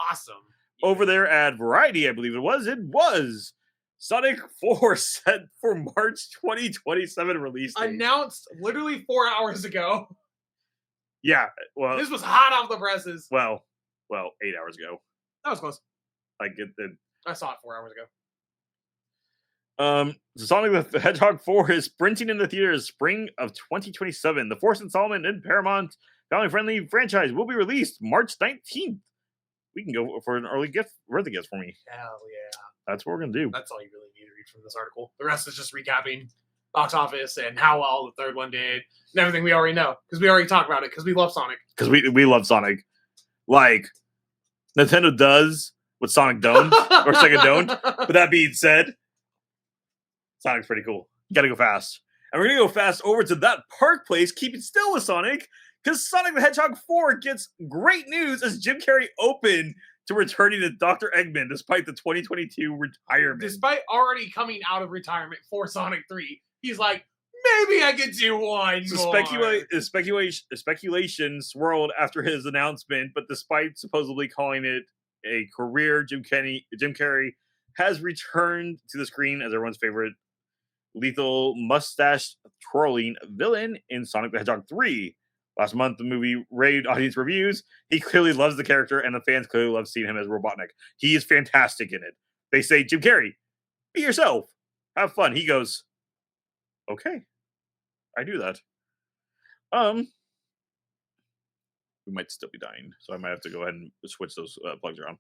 awesome. Over there at Variety, I believe it was Sonic 4 set for March 2027 release date. Announced literally 4 hours ago. Yeah, well, this was hot off the presses. Well, 8 hours ago. That was close. I saw it 4 hours ago. So Sonic the Hedgehog 4 is sprinting in the theaters spring of 2027. The fourth installment in Paramount family-friendly franchise will be released March 19th. We can go for an early birthday gift for me. Hell yeah. That's what we're going to do. That's all you really need to read from this article. The rest is just recapping box office and how well the third one did and everything we already know. Because we already talked about it. Because we love Sonic. Because we love Sonic. Like, Nintendo does what Sonic don't. Or Sega don't. But that being said, Sonic's pretty cool. You gotta go fast. And we're gonna go fast over to that park place, keeping still with Sonic, because Sonic the Hedgehog 4 gets great news as Jim Carrey open to returning to Dr. Eggman despite the 2022 retirement. Despite already coming out of retirement for Sonic 3, he's like, maybe I could do one more. Speculation swirled after his announcement, but despite supposedly calling it a career, Jim Carrey has returned to the screen as everyone's favorite lethal mustache twirling villain in Sonic the Hedgehog 3. Last month, the movie raved audience reviews. He clearly loves the character, and the fans clearly love seeing him as Robotnik. He is fantastic in it. They say, Jim Carrey, be yourself. Have fun. He goes, okay, I do that. We might still be dying, so I might have to go ahead and switch those plugs around.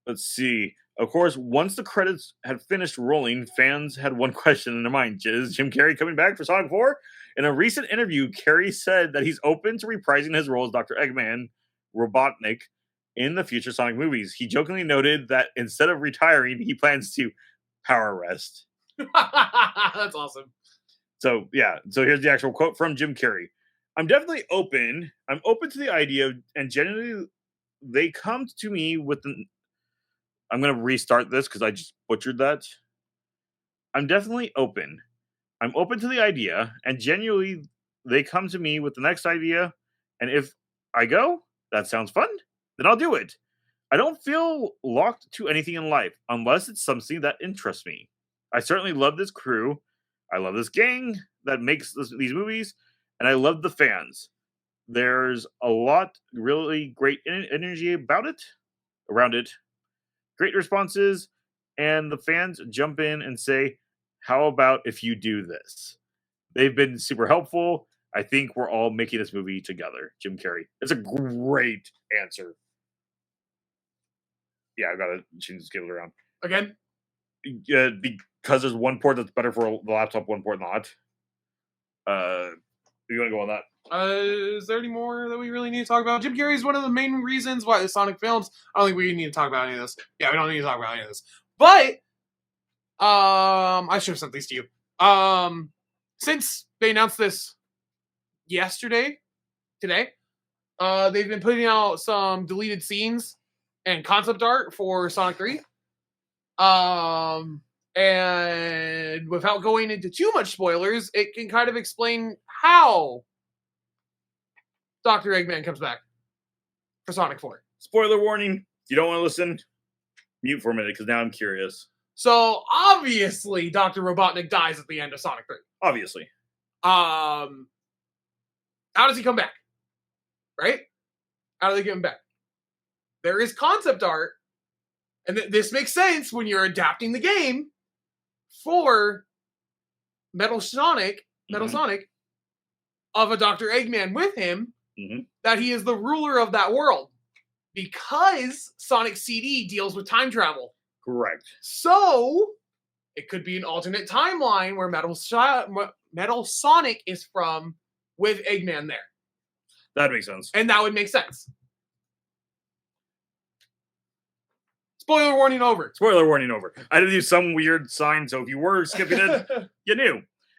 Let's see. Of course, once the credits had finished rolling, fans had one question in their mind. Is Jim Carrey coming back for Sonic 4? In a recent interview, Carrey said that he's open to reprising his role as Dr. Eggman, Robotnik, in the future Sonic movies. He jokingly noted that instead of retiring, he plans to power rest. That's awesome. So, yeah. So here's the actual quote from Jim Carrey. I'm definitely open. I'm open to the idea, and generally they come to me with an... I'm going to restart this because I just butchered that. I'm definitely open. I'm open to the idea, and genuinely, they come to me with the next idea, and if I go, that sounds fun, then I'll do it. I don't feel locked to anything in life, unless it's something that interests me. I certainly love this crew. I love this gang that makes these movies, and I love the fans. There's a lot really great energy around it. Great responses, and the fans jump in and say, how about if you do this? They've been super helpful. I think we're all making this movie together. Jim Carrey. It's a great answer. Yeah, I've got to change the scale around. Again? Because there's one port that's better for the laptop, one port not. You want to go on that? Is there any more that we really need to talk about? Jim Carrey is one of the main reasons why the Sonic films. I don't think we need to talk about any of this. Yeah, we don't need to talk about any of this. But I should have sent these to you. Since they announced this today, they've been putting out some deleted scenes and concept art for Sonic 3. And without going into too much spoilers, it can kind of explain how Dr. Eggman comes back for Sonic 4. Spoiler warning. If you don't want to listen, mute for a minute, because now I'm curious. So, obviously, Dr. Robotnik dies at the end of Sonic 3. Obviously. How does he come back? Right? How do they get him back? There is concept art, and this makes sense when you're adapting the game for Metal Sonic, of a Dr. Eggman with him, that he is the ruler of that world. Because Sonic CD deals with time travel. Correct. So, it could be an alternate timeline where Metal Sonic is from with Eggman there. That makes sense. And that would make sense. Spoiler warning over. Spoiler warning over. I did do some weird sign, so if you were skipping it, you knew.